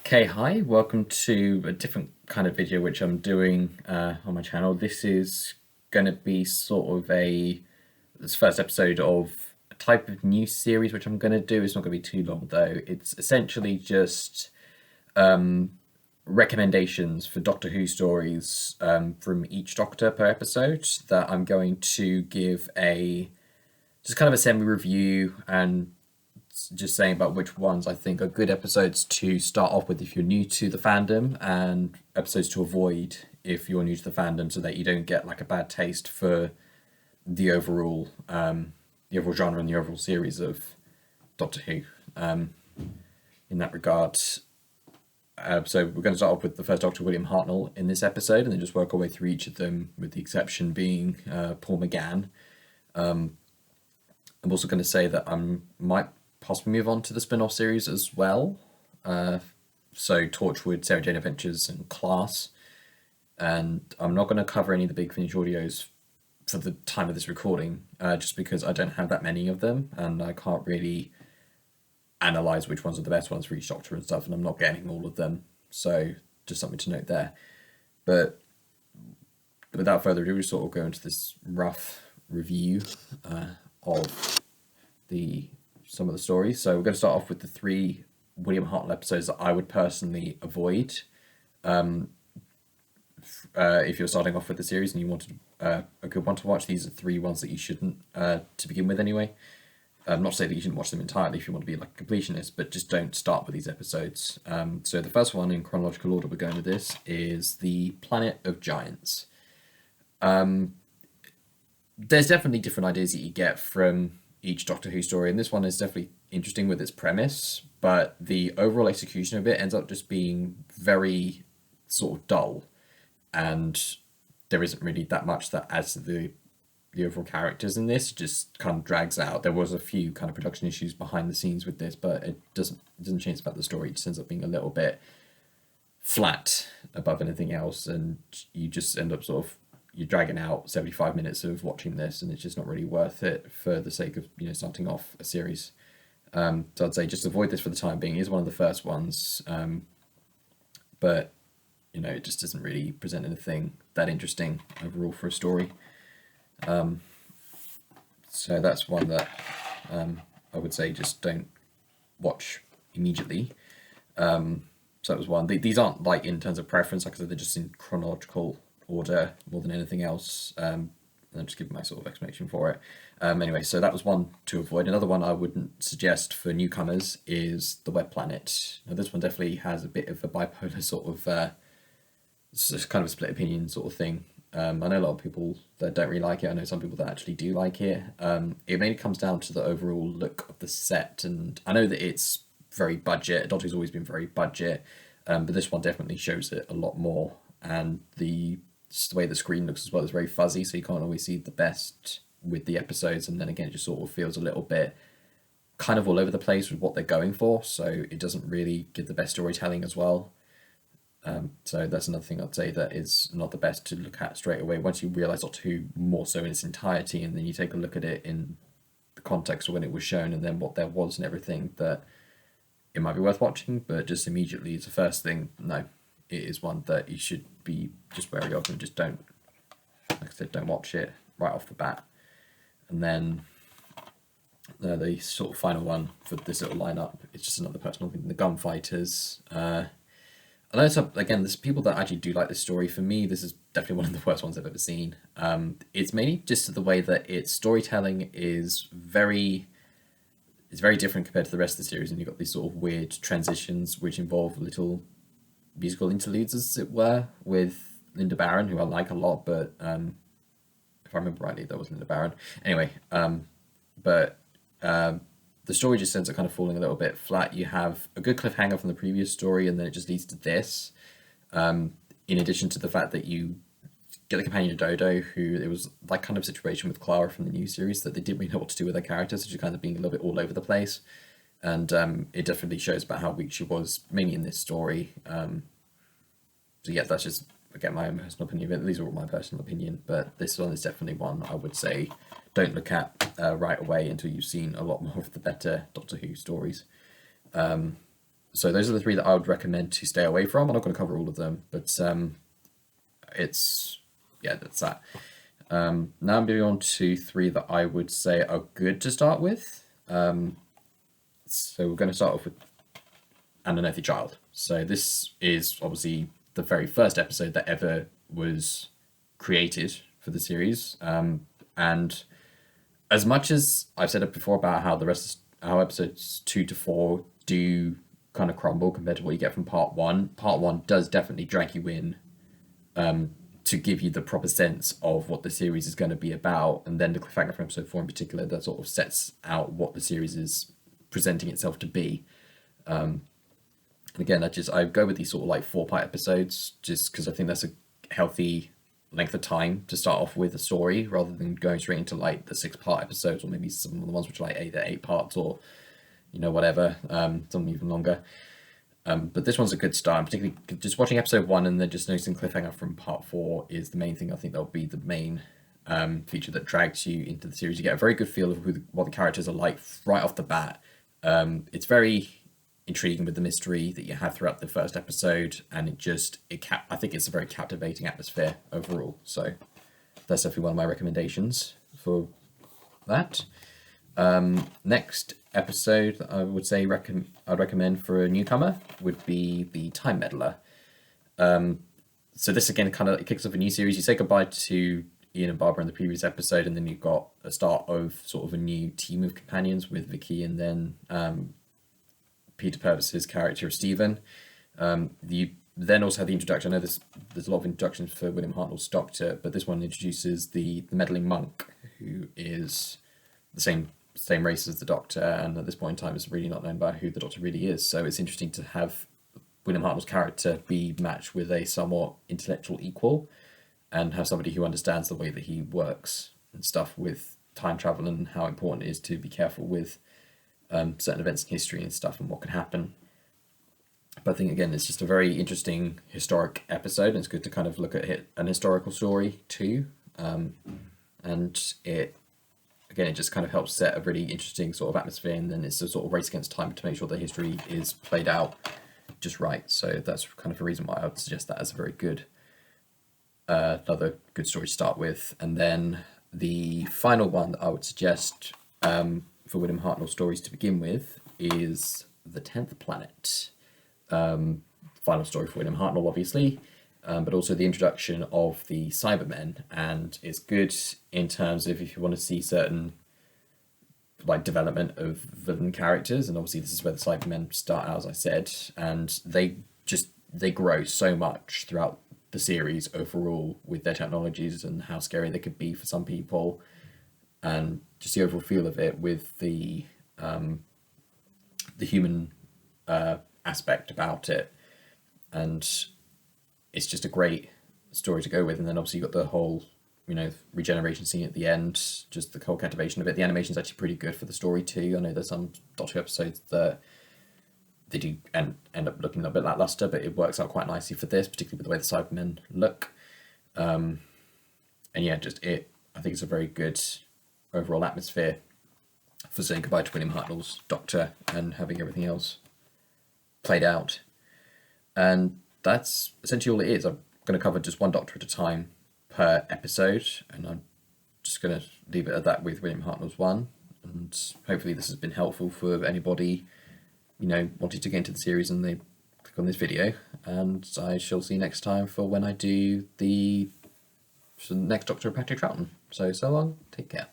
Okay, hi, welcome to a different kind of video which I'm doing on my channel. This is going to be sort of this first episode of a type of new series which I'm going to do. It's not going to be too long though. It's essentially just recommendations for Doctor Who stories from each Doctor per episode that I'm going to give just kind of a semi-review and just saying about which ones I think are good episodes to start off with if you're new to the fandom, and episodes to avoid if you're new to the fandom, so that you don't get like a bad taste for the overall genre and the overall series of Doctor Who. In that regard, so we're going to start off with the first Doctor, William Hartnell, in this episode, and then just work our way through each of them, with the exception being Paul McGann. I'm also going to say that I might possibly move on to the spin-off series as well. So Torchwood, Sarah Jane Adventures, and Class. And I'm not going to cover any of the Big Finish audios for the time of this recording, just because I don't have that many of them, and I can't really analyse which ones are the best ones for each Doctor and stuff, and I'm not getting all of them. So just something to note there. But without further ado, we sort of go into this rough review of some of the stories. So we're going to start off with the three William Hartnell episodes that I would personally avoid. If you're starting off with the series and you wanted a good one to watch, these are three ones that you shouldn't, to begin with anyway. Not to say that you shouldn't watch them entirely if you want to be like a completionist, but just don't start with these episodes. So the first one in chronological order we're going with this is The Planet of Giants. There's definitely different ideas that you get from each Doctor Who story, and this one is definitely interesting with its premise, but the overall execution of it ends up just being very sort of dull, and there isn't really that much that adds to the overall characters in this. It just kind of drags out. There was a few kind of production issues behind the scenes with this, but it doesn't change about the story. It just ends up being a little bit flat above anything else, and you just end up sort of, you're dragging out 75 minutes of watching this, and it's just not really worth it for the sake of, starting off a series. So I'd say just avoid this for the time being. It is one of the first ones, but it just doesn't really present anything that interesting overall for a story. So that's one that I would say just don't watch immediately. So that was one. These aren't like in terms of preference, like I said, they're just in chronological order more than anything else. And I'm just giving my sort of explanation for it. Anyway, so that was one to avoid. Another one I wouldn't suggest for newcomers is The Web Planet. Now, this one definitely has a bit of a bipolar sort of, it's just kind of a split opinion sort of thing. I know a lot of people that don't really like it. I know some people that actually do like it. It mainly comes down to the overall look of the set, and I know that it's very budget. Doctor's always been very budget, but this one definitely shows it a lot more. And just the way the screen looks as well is very fuzzy, so you can't always see the best with the episodes, and then again it just sort of feels a little bit kind of all over the place with what they're going for, so it doesn't really give the best storytelling as well. So that's another thing I'd say that is not the best to look at straight away. Once you realise Doctor Who more so in its entirety, and then you take a look at it in the context of when it was shown and then what there was and everything, that it might be worth watching. But just immediately as the first thing, no, it is one that you should be just wary of, and just don't, like I said, don't watch it right off the bat. And then the sort of final one for this little lineup is just another personal thing, The Gunfighters. I know there's people that actually do like this story. For me, this is definitely one of the worst ones I've ever seen. It's mainly just the way that its storytelling is it's very different compared to the rest of the series, and you've got these sort of weird transitions which involve little musical interludes, as it were, with Linda Barron, who I like a lot, but if I remember rightly, that was Linda Barron. Anyway, but the story just ends up kind of falling a little bit flat. You have a good cliffhanger from the previous story, and then it just leads to this. In addition to the fact that you get the companion Dodo, who it was that kind of situation with Clara from the new series, that they didn't really know what to do with their characters, so she's kind of being a little bit all over the place. And it definitely shows about how weak she was, mainly in this story. So yeah, that's just, again, my own personal opinion. These are all my personal opinion, but this one is definitely one I would say don't look at right away until you've seen a lot more of the better Doctor Who stories. So those are the three that I would recommend to stay away from. I'm not going to cover all of them, but it's yeah, that's that. Now I'm moving on to three that I would say are good to start with. So we're going to start off with An Unearthly Child. So this is obviously the very first episode that ever was created for the series. And as much as I've said it before about how episodes 2 to 4 do kind of crumble compared to what you get from part 1, part 1 does definitely drag you in to give you the proper sense of what the series is going to be about, and then the cliffhanger from episode 4 in particular that sort of sets out what the series is presenting itself to be. And again, I go with these sort of like 4-part episodes just because I think that's a healthy length of time to start off with a story, rather than going straight into like the 6-part episodes, or maybe some of the ones which are like 8 parts, or whatever, some even longer. But this one's a good start, particularly just watching episode 1 and then just noticing cliffhanger from part 4 is the main thing. I think that'll be the main feature that drags you into the series. You get a very good feel of what the characters are like right off the bat. It's very intriguing with the mystery that you have throughout the first episode, and I think it's a very captivating atmosphere overall. So that's definitely one of my recommendations for that. Next episode that I would say I'd recommend for a newcomer would be The Time Meddler. So this again it kicks off a new series. You say goodbye to Ian and Barbara in the previous episode, and then you've got a start of sort of a new team of companions with Vicky and then Peter Purvis's character of Stephen. You then also have the introduction. I know there's a lot of introductions for William Hartnell's Doctor, but this one introduces the meddling monk, who is the same race as the Doctor, and at this point in time is really not known about who the Doctor really is. So it's interesting to have William Hartnell's character be matched with a somewhat intellectual equal, and have somebody who understands the way that he works and stuff with time travel, and how important it is to be careful with certain events in history and stuff and what can happen. But I think again it's just a very interesting historic episode, and it's good to kind of look at an historical story too, and it just kind of helps set a really interesting sort of atmosphere, and then it's a sort of race against time to make sure the history is played out just right. So that's kind of a reason why I would suggest that as a very good another good story to start with. And then the final one that I would suggest for William Hartnell stories to begin with is The 10th Planet. Final story for William Hartnell, obviously, but also the introduction of the Cybermen, and it's good in terms of if you want to see certain like development of villain characters, and obviously this is where the Cybermen start out, as I said, and they grow so much throughout the series overall with their technologies and how scary they could be for some people, and just the overall feel of it with the human aspect about it, and it's just a great story to go with. And then obviously you've got the whole regeneration scene at the end, just the whole captivation of it. The animation's actually pretty good for the story too. I know there's some Doctor episodes that they do end up looking a bit lackluster, but it works out quite nicely for this, particularly with the way the Cybermen look. And yeah, I think it's a very good overall atmosphere for saying goodbye to William Hartnell's Doctor and having everything else played out. And that's essentially all it is. I'm going to cover just one Doctor at a time per episode, and I'm just going to leave it at that with William Hartnell's one. And hopefully this has been helpful for anybody wanting to get into the series and they click on this video. And I shall see you next time for when I do the next Doctor of Patrick Troughton. So long, take care.